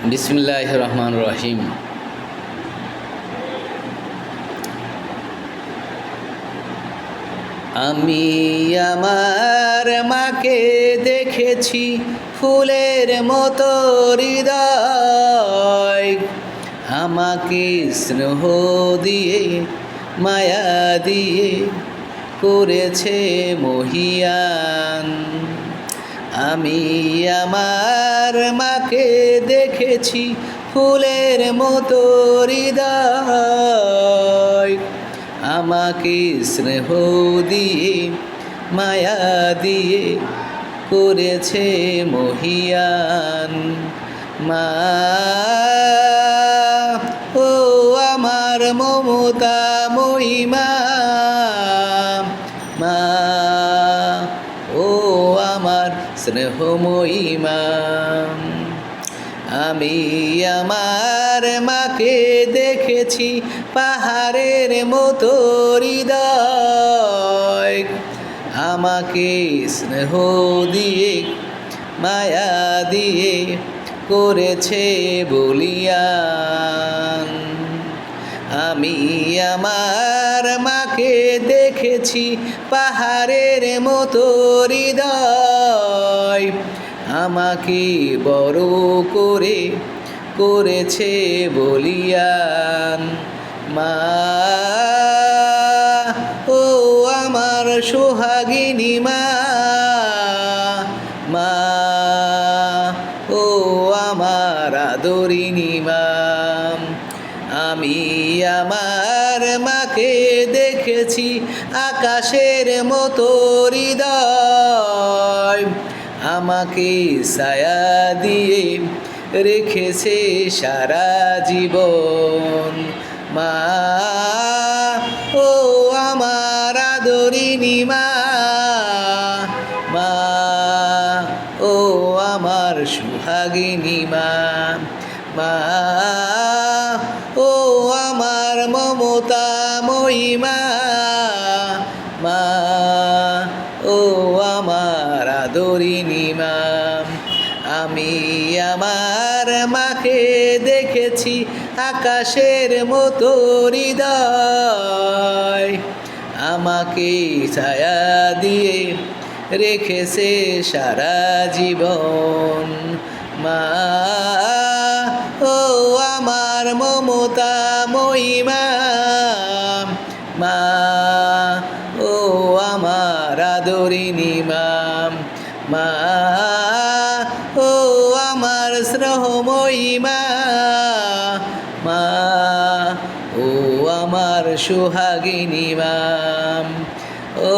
বিসমিল্লাহির রহমানির রহিম। আমি আমার মাকে দেখেছি ফুলের মতো হৃদয়, আমাকে স্নেহ দিয়ে মায়া দিয়ে করেছে মহিয়ান। আমি আমার মাকে দেখেছি ফুলের মতো হৃদয়, আমাকে স্নেহ দিয়ে মায়া দিয়ে করেছে মহিয়ান। মা ও আমার মমতা মহিমা, মা ও আমার স্নেহ মহিমা। আমি আমার মাকে দেখেছি পাহাড়ের মতো হৃদয়, আমাকে স্নেহ দিয়ে মায়া দিয়ে করেছে বলিয়ান। আমি আমার মাকে দেখেছি পাহাড়ের মতো হৃদয়, আমাকে বড় করে করেছে বলিয়ান। মা ও আমার সোহাগিনী মা, মা ও আমার আদরিনী মা। আমি আমার মাকে দেখেছি আকাশের মতো হৃদয়, আমাকে ছায়া দিয়ে রেখেছে সারা জীবন। মা ও আমার আদরিনী মা, মা ও আমার সুহাগিনী মা, মা ও আমার মমতা মহিমা, মা ও আমার আদরিনী মা। আমি আমার মাকে দেখেছি আকাশের মতো হৃদয়, আমাকে ছায়া দিয়ে রেখেছে সারা জীবন। মা ও আমার মমতা মহিমা, মা ও আমার আদরিনী মা, মা ও আমার স্নেহ মহিমা, মা ও আমার সোহাগিনী মা, ও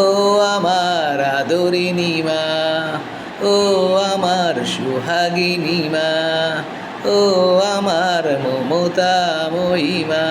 আমার আদরিনী মা, ও আমার সোহাগিনী মা, ও আমার মমতা মহিমা।